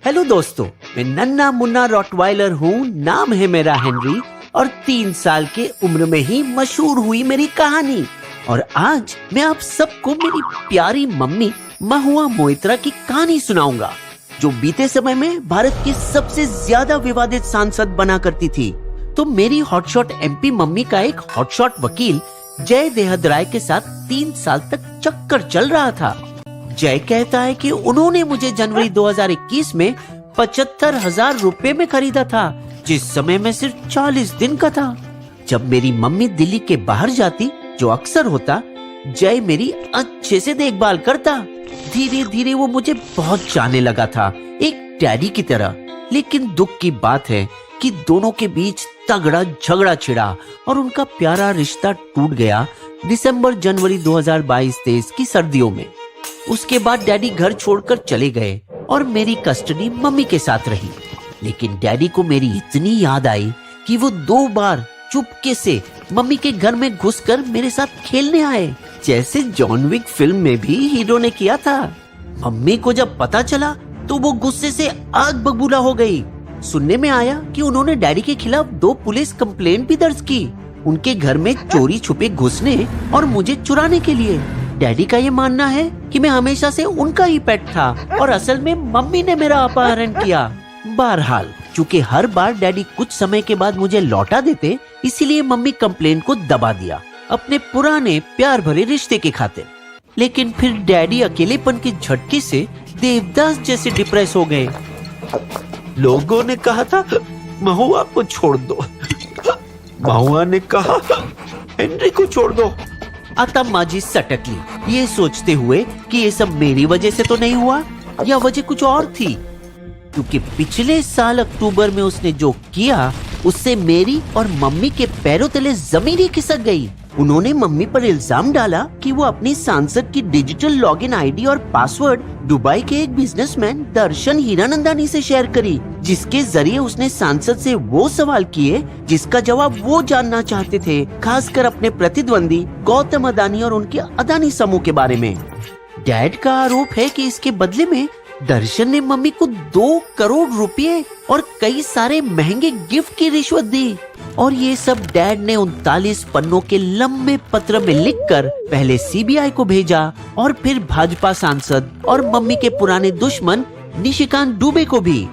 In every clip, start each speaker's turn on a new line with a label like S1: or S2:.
S1: Hello दोस्तों, मैं नन्ना मुन्ना रॉटवाइलर हूँ। नाम है मेरा हेनरी और 3 साल के उम्र में ही मशहूर हुई मेरी कहानी। और आज मैं आप सबको मेरी प्यारी मम्मी महुआ मोइत्रा की कहानी सुनाऊंगा, जो बीते समय में भारत की सबसे ज्यादा विवादित सांसद बना करती थी। तो मेरी हॉटशॉट एमपी मम्मी का एक हॉटशॉट वकील जय देहद राय के साथ 3 साल तक चक्कर चल रहा था। जय कहता है कि उन्होंने मुझे जनवरी 2021 में 75,000 रुपए में खरीदा था, जिस समय मैं सिर्फ 40 दिन का था। जब मेरी मम्मी दिल्ली के बाहर जाती, जो अक्सर होता, जय मेरी अच्छे से देखभाल करता। धीरे धीरे वो मुझे बहुत चाहने लगा था, एक डैडी की तरह। लेकिन दुख की बात है कि दोनों के बीच तगड़ा झगड़ा छिड़ा और उनका प्यारा रिश्ता टूट गया दिसंबर जनवरी 2022-23 की सर्दियों में। उसके बाद डैडी घर छोड़कर चले गए और मेरी कस्टडी मम्मी के साथ रही। लेकिन डैडी को मेरी इतनी याद आई कि वो 2 बार चुपके से मम्मी के घर में घुसकर मेरे साथ खेलने आए, जैसे जॉन विक फिल्म में भी हीरो ने किया था। मम्मी को जब पता चला तो वो गुस्से से आग बबूला हो गई। सुनने में आया कि उन्होंने डैडी के खिलाफ 2 पुलिस कंप्लेंट भी दर्ज की, उनके घर में चोरी छुपे घुसने और मुझे चुराने के लिए। डैडी का ये मानना है कि मैं हमेशा से उनका ही पेट था और असल में मम्मी ने मेरा अपहरण किया। बहरहाल, चूंकि हर बार डैडी कुछ समय के बाद मुझे लौटा देते, इसीलिए मम्मी कंप्लेंट को दबा दिया, अपने पुराने प्यार भरे रिश्ते के खातिर। लेकिन फिर डैडी अकेलेपन के झटके से देवदास जैसे डिप्रेस हो गए। लोगों ने कहा था महुआ को छोड़ दो, महुआ ने कहा हेनरी को छोड़ दो। आता माजी सटक ली, ये सोचते हुए कि ये सब मेरी वजह से तो नहीं हुआ, या वजह कुछ और थी। क्योंकि पिछले साल अक्टूबर में उसने जो किया, उससे मेरी और मम्मी के पैरों तले जमीन ही खिसक गई। उन्होंने मम्मी पर इल्जाम डाला कि वो अपनी सांसद की डिजिटल लॉगिन आईडी और पासवर्ड दुबई के एक बिजनेसमैन दर्शन हीरानंदानी से शेयर करी, जिसके जरिए उसने सांसद से वो सवाल किए जिसका जवाब वो जानना चाहते थे, खासकर अपने प्रतिद्वंदी गौतम अदानी और उनके अदानी समूह के बारे में। डैड का आरोप है कि इसके बदले में दर्शन ने मम्मी को 2 करोड़ रुपए और कई सारे महंगे गिफ्ट की रिश्वत दी। और ये सब डैड ने 39 पन्नों के लंबे पत्र में लिखकर पहले सीबीआई को भेजा और फिर भाजपा सांसद और मम्मी के पुराने दुश्मन निशिकांत दुबे को भी।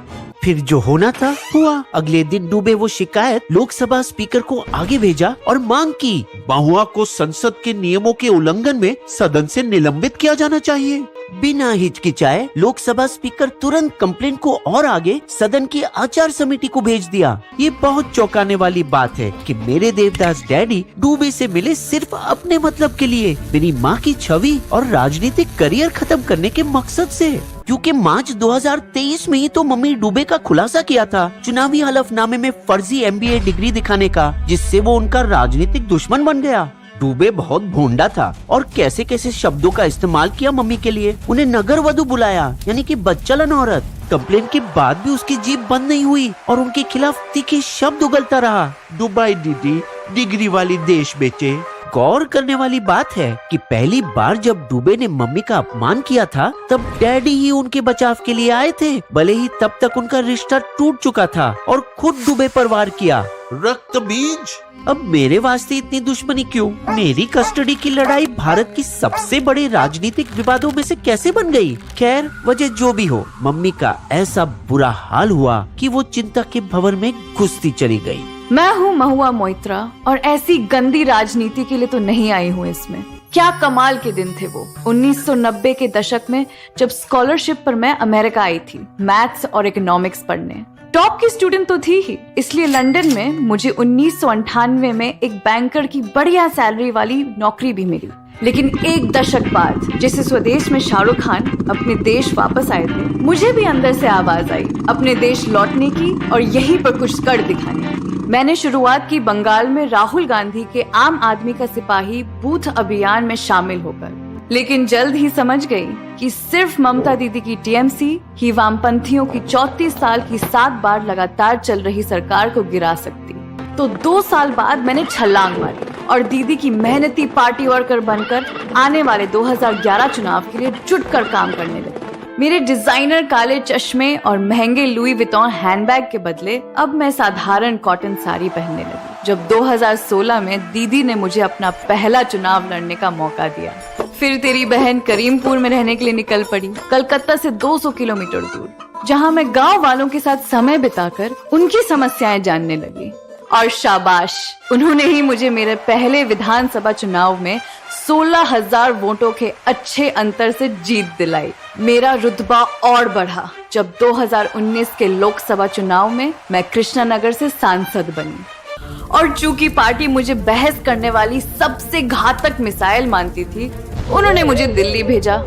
S1: फिर जो होना था हुआ। अगले दिन दुबे वो शिकायत लोकसभा स्पीकर को आगे भेजा और मांग की महुआ को संसद के नियमों के उल्लंघन में सदन से निलंबित किया जाना चाहिए। बिना हिचकिचाए लोकसभा स्पीकर तुरंत कंप्लेंट को और आगे सदन की आचार समिति को भेज दिया। ये बहुत चौंकाने वाली बात है कि मेरे देवदास डैडी दुबे से मिले सिर्फ अपने मतलब के लिए, मेरी माँ की छवि और राजनीतिक करियर खत्म करने के मकसद से। क्योंकि मार्च 2023 में ही तो मम्मी दुबे का खुलासा किया था चुनावी हलफनामे में फर्जी MBA डिग्री दिखाने का, जिससे वो उनका राजनीतिक दुश्मन बन गया। दुबे बहुत भोंडा था और कैसे कैसे शब्दों का इस्तेमाल किया मम्मी के लिए। उन्हें नगर वधू बुलाया, यानी कि बच्चलन औरत। कंप्लेंट के बाद भी उसकी जीभ बंद नहीं हुई और उनके खिलाफ तीखे शब्द उगलता रहा। दुबई दीदी डिग्री वाली देश बेचे। गौर करने वाली बात है कि पहली बार जब दुबे ने मम्मी का अपमान किया था, तब डैडी ही उनके बचाव के लिए आए थे, भले ही तब तक उनका रिश्ता टूट चुका था, और खुद दुबे पर वार किया। रक्त बीज। अब मेरे वास्ते इतनी दुश्मनी क्यों? मेरी कस्टडी की लड़ाई भारत की सबसे बड़े राजनीतिक विवादों में से कैसे बन गई? खैर, वजह जो भी हो, मम्मी का ऐसा बुरा हाल हुआ कि वो चिंता के भंवर में घुसती चली गई।
S2: मैं हूँ महुआ मोइत्रा और ऐसी गंदी राजनीति के लिए तो नहीं आई हूँ इसमें। क्या कमाल के दिन थे वो 1990 के दशक में, जब स्कॉलरशिप पर मैं अमेरिका आई थी मैथ्स और इकोनॉमिक्स पढ़ने। टॉप की स्टूडेंट तो थी ही, इसलिए लंदन में मुझे 1998 में एक बैंकर की बढ़िया सैलरी वाली नौकरी भी मिली। लेकिन एक दशक बाद जैसे स्वदेश में शाहरुख खान अपने देश वापस आए थे, मुझे भी अंदर से आवाज आई अपने देश लौटने की और यहीं पर कुछ कर दिखाने की। मैंने शुरुआत की बंगाल में राहुल गांधी के आम आदमी का सिपाही बूथ अभियान में शामिल होकर, लेकिन जल्द ही समझ गई कि सिर्फ ममता दीदी की टीएमसी ही वामपंथियों की 34 साल की 7 बार लगातार चल रही सरकार को गिरा सकती। तो 2 साल बाद मैंने छलांग मारी और दीदी की मेहनती पार्टी वर्कर बनकर आने वाले 2011 चुनाव के लिए जुटकर काम करने लगी। मेरे डिजाइनर काले चश्मे और महंगे लुई विटॉन हैंडबैग के बदले अब मैं साधारण कॉटन साड़ी पहनने लगी। जब 2016 में दीदी ने मुझे अपना पहला चुनाव लड़ने का मौका दिया, फिर तेरी बहन करीमपुर में रहने के लिए निकल पड़ी, कलकत्ता से 200 किलोमीटर दूर, जहां मैं गांव वालों के साथ समय बिताकर उनकी समस्याएं जानने लगी। और शाबाश, उन्होंने ही मुझे मेरे पहले विधानसभा चुनाव में 16,000 वोटों के अच्छे अंतर से जीत दिलाई। मेरा रुतबा और बढ़ा जब 2019 के लोकसभा चुनाव में मैं कृष्णानगर से सांसद बनी। और चूंकि पार्टी मुझे बहस करने वाली सबसे घातक मिसाइल मानती थी, उन्होंने मुझे दिल्ली भेजा।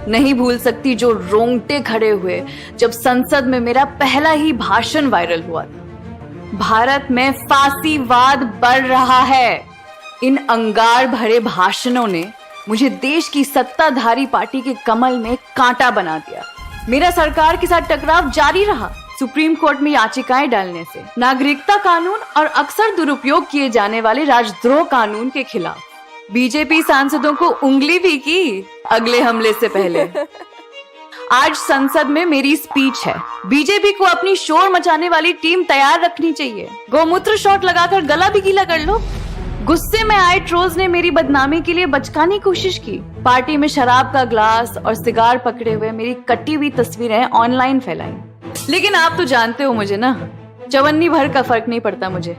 S2: नहीं भूल सकती जो रोंगटे खड़े हुए जब संसद में मेरा पहला ही भाषण वायरल हुआ था। भारत में फासीवाद बढ़ रहा है। इन अंगार भरे भाषणों ने मुझे देश की सत्ताधारी पार्टी के कमल में कांटा बना दिया। मेरा सरकार के साथ टकराव जारी रहा, सुप्रीम कोर्ट में याचिकाएं डालने से, नागरिकता कानून और अक्सर दुरुपयोग किए जाने वाले राजद्रोह कानून के खिलाफ। बीजेपी सांसदों को उंगली भी की अगले हमले से पहले। आज संसद में मेरी स्पीच है। बीजेपी को अपनी शोर मचाने वाली टीम तैयार रखनी चाहिए। गोमूत्र शॉट लगाकर गला भी गीला कर लो। गुस्से में आए ट्रोल्स ने मेरी बदनामी के लिए बचकाने की कोशिश की। पार्टी में शराब का ग्लास और सिगार पकड़े हुए मेरी कटी हुई तस्वीरें ऑनलाइन फैलाई। लेकिन आप तो जानते हो मुझे ना, चवन्नी भर का फर्क नहीं पड़ता मुझे।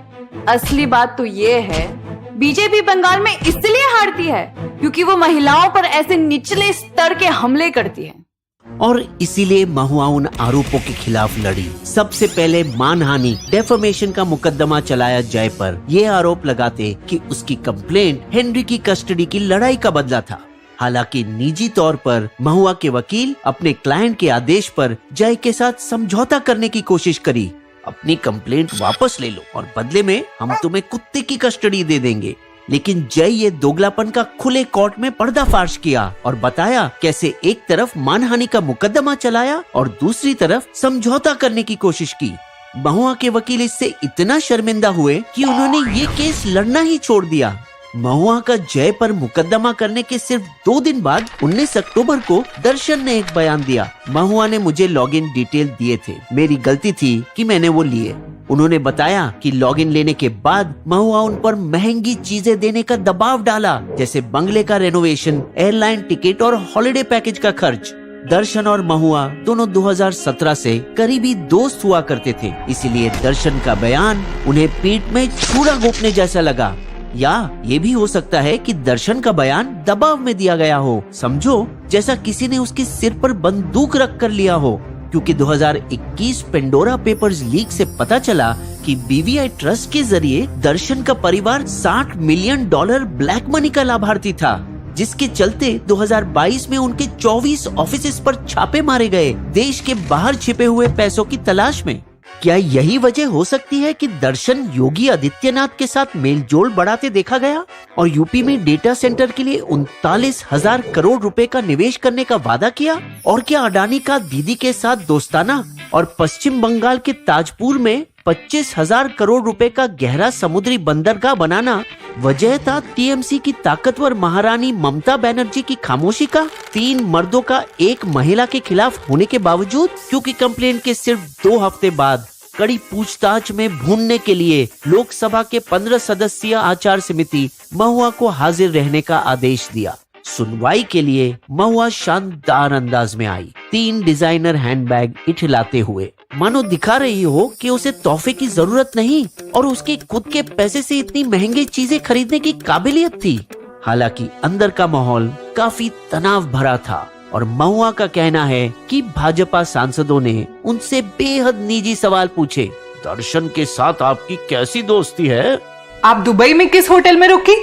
S2: असली बात तो ये है, बीजेपी बंगाल में इसलिए हारती है क्योंकि वो महिलाओं पर ऐसे निचले स्तर के हमले करती है।
S1: और इसीलिए महुआ उन आरोपों के खिलाफ लड़ी। सबसे पहले मानहानि डेफेमेशन का मुकदमा चलाया जय पर, ये आरोप लगाते कि उसकी कंप्लेंट हेनरी की कस्टडी की लड़ाई का बदला था। हालांकि निजी तौर पर महुआ के वकील अपने क्लाइंट के आदेश पर जय के साथ समझौता करने की कोशिश करी। अपनी कंप्लेंट वापस ले लो और बदले में हम तुम्हें कुत्ते की कस्टडी दे देंगे। लेकिन जय ये दोगलापन का खुले कोर्ट में पर्दाफाश किया और बताया कैसे एक तरफ मानहानि का मुकदमा चलाया और दूसरी तरफ समझौता करने की कोशिश की। महुआ के वकील इससे इतना शर्मिंदा हुए कि उन्होंने ये केस लड़ना ही छोड़ दिया। महुआ का जय पर मुकदमा करने के सिर्फ 2 दिन बाद 19 अक्टूबर को दर्शन ने एक बयान दिया। महुआ ने मुझे लॉगिन डिटेल दिए थे, मेरी गलती थी कि मैंने वो लिए। उन्होंने बताया कि लॉगिन लेने के बाद महुआ उन पर महंगी चीजें देने का दबाव डाला, जैसे बंगले का रेनोवेशन, एयरलाइन टिकट और हॉलिडे पैकेज का खर्च। दर्शन और महुआ दोनों 2017 से करीबी दोस्त हुआ करते थे, इसीलिए दर्शन का बयान उन्हें पीठ में छुरा घोंपने जैसा लगा। या ये भी हो सकता है कि दर्शन का बयान दबाव में दिया गया हो, समझो जैसा किसी ने उसके सिर पर बंदूक रख कर लिया हो। क्योंकि 2021 पेंडोरा पेपर्स लीक से पता चला कि बीवीआई ट्रस्ट के जरिए दर्शन का परिवार $60 मिलियन ब्लैक मनी का लाभार्थी था, जिसके चलते 2022 में उनके 24 ऑफिसेस पर छापे मारे गए, देश के बाहर छिपे हुए पैसों की तलाश में। क्या यही वजह हो सकती है कि दर्शन योगी आदित्यनाथ के साथ मेलजोल बढ़ाते देखा गया और यूपी में डेटा सेंटर के लिए 39,000 करोड़ रुपए का निवेश करने का वादा किया? और क्या अडानी का दीदी के साथ दोस्ताना और पश्चिम बंगाल के ताजपुर में 25,000 करोड़ रुपए का गहरा समुद्री बंदरगाह बनाना वजह था टीएमसी की ताकतवर महारानी ममता बनर्जी की खामोशी का? 3 मर्दों का एक महिला के खिलाफ होने के बावजूद, क्योंकि कंप्लेंट के सिर्फ 2 हफ्ते बाद कड़ी पूछताछ में भूनने के लिए लोकसभा के 15 सदस्यीय आचार समिति महुआ को हाजिर रहने का आदेश दिया। सुनवाई के लिए महुआ शानदार अंदाज में आई, 3 डिजाइनर हैंडबैग इठलाते हुए, मानो दिखा रही हो कि उसे तोहफे की जरूरत नहीं और उसके खुद के पैसे से इतनी महंगी चीजें खरीदने की काबिलियत थी। हालांकि अंदर का माहौल काफी तनाव भरा था और महुआ का कहना है कि भाजपा सांसदों ने उनसे बेहद निजी सवाल पूछे। दर्शन के साथ आपकी कैसी दोस्ती है?
S3: आप दुबई में किस होटल में रुकी?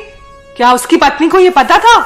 S3: क्या उसकी पत्नी को ये पता था?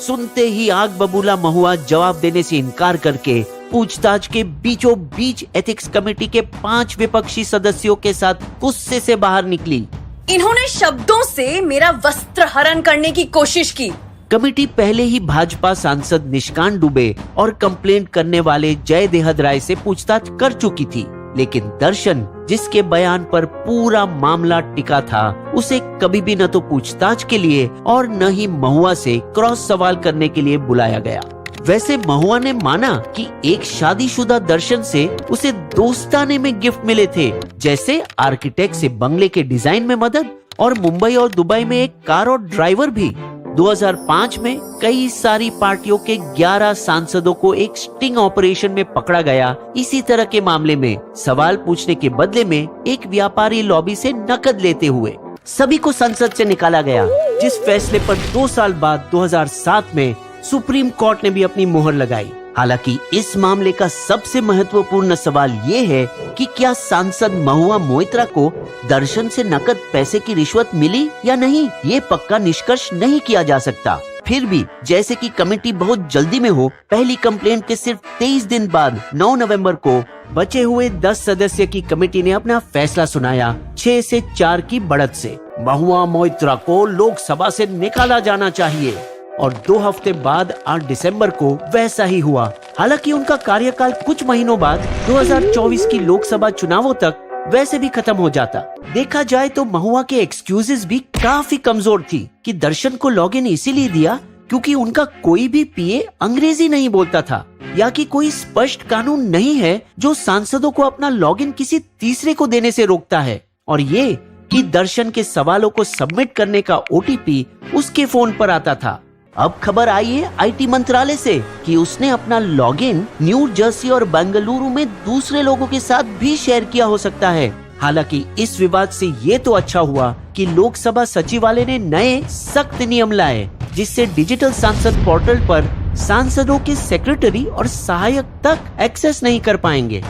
S1: सुनते ही आग बबूला महुआ जवाब देने से इनकार करके पूछताछ के बीचों बीच एथिक्स कमेटी के 5 विपक्षी सदस्यों के साथ गुस्से से बाहर निकली।
S4: इन्होंने शब्दों से मेरा वस्त्र हरण करने की कोशिश की।
S1: कमेटी पहले ही भाजपा सांसद निष्कांत दुबे और कंप्लेंट करने वाले जय देहद राय से पूछताछ कर चुकी थी, लेकिन दर्शन, जिसके बयान पर पूरा मामला टिका था, उसे कभी भी न तो पूछताछ के लिए और न ही महुआ से क्रॉस सवाल करने के लिए बुलाया गया। वैसे महुआ ने माना कि एक शादीशुदा दर्शन से उसे दोस्ताने में गिफ्ट मिले थे, जैसे आर्किटेक्ट से बंगले के डिजाइन में मदद और मुंबई और दुबई में एक कार और ड्राइवर भी। 2005 में कई सारी पार्टियों के 11 सांसदों को एक स्टिंग ऑपरेशन में पकड़ा गया। इसी तरह के मामले में सवाल पूछने के बदले में एक व्यापारी लॉबी से नकद लेते हुए सभी को संसद से निकाला गया, जिस फैसले पर 2 साल बाद 2007 में सुप्रीम कोर्ट ने भी अपनी मोहर लगाई। हालांकि इस मामले का सबसे महत्वपूर्ण सवाल ये है कि क्या सांसद महुआ मोइत्रा को दर्शन से नकद पैसे की रिश्वत मिली या नहीं, ये पक्का निष्कर्ष नहीं किया जा सकता। फिर भी जैसे कि कमेटी बहुत जल्दी में हो, पहली कंप्लेंट के सिर्फ 23 दिन बाद 9 नवंबर को बचे हुए 10 सदस्य की कमेटी ने अपना फैसला सुनाया 6 से 4 की बढ़त से। महुआ मोइत्रा को लोकसभा से निकाला जाना चाहिए और 2 हफ्ते बाद 8 दिसंबर को वैसा ही हुआ। हालांकि उनका कार्यकाल कुछ महीनों बाद 2024 की लोकसभा चुनावों तक वैसे भी खत्म हो जाता। देखा जाए तो महुआ के एक्सक्यूजेस भी काफी कमजोर थी कि दर्शन को लॉगिन इसीलिए दिया क्योंकि उनका कोई भी पीए अंग्रेजी नहीं बोलता था, या कि कोई स्पष्ट कानून नहीं है जो सांसदों को अपना लॉगिन किसी तीसरे को देने से रोकता है, और ये कि दर्शन के सवालों को सबमिट करने का ओटीपी उसके फोन पर आता था। अब खबर आई है आईटी मंत्रालय से कि उसने अपना लॉगिन न्यू जर्सी और बेंगलुरु में दूसरे लोगों के साथ भी शेयर किया हो सकता है। हालांकि इस विवाद से ये तो अच्छा हुआ कि लोकसभा सचिवालय ने नए सख्त नियम लाए, जिससे डिजिटल सांसद पोर्टल पर सांसदों के सेक्रेटरी और सहायक तक एक्सेस नहीं कर पाएंगे,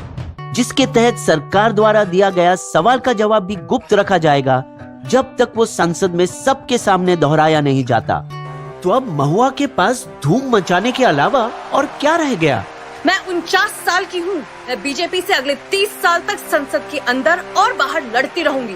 S1: जिसके तहत सरकार द्वारा दिया गया सवाल का जवाब भी गुप्त रखा जाएगा जब तक वो संसद में सबके सामने दोहराया नहीं जाता। तो अब महुआ के पास धूम मचाने के अलावा और क्या रह गया?
S4: मैं 49 साल की हूँ। मैं बीजेपी से अगले 30 साल तक संसद के अंदर और बाहर लड़ती रहूंगी।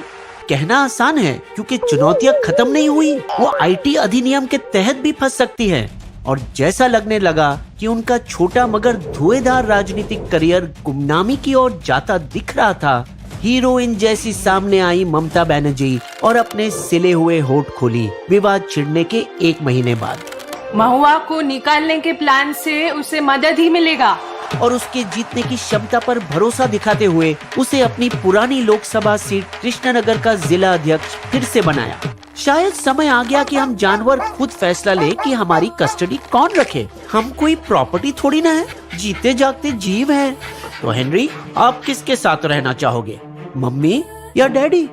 S1: कहना आसान है क्योंकि चुनौतियां खत्म नहीं हुई, वो आईटी अधिनियम के तहत भी फंस सकती है। और जैसा लगने लगा कि उनका छोटा मगर धुएंधार राजनीतिक करियर गुमनामी की ओर जाता दिख रहा था, हीरोइन जैसी सामने आई ममता बनर्जी और अपने सिले हुए होठ खोली विवाद छिड़ने के 1 महीने बाद।
S3: महुआ को निकालने के प्लान से उसे मदद ही मिलेगा
S1: और उसके जीतने की क्षमता पर भरोसा दिखाते हुए उसे अपनी पुरानी लोकसभा सीट कृष्णनगर का जिला अध्यक्ष फिर से बनाया। शायद समय आ गया कि हम जानवर खुद फैसला ले कि हमारी कस्टडी कौन रखे। हम कोई प्रॉपर्टी थोड़ी ना है, जीते जागते जीव हैं। तो हेनरी, आप किसके साथ रहना चाहोगे, मम्मी या डैडी?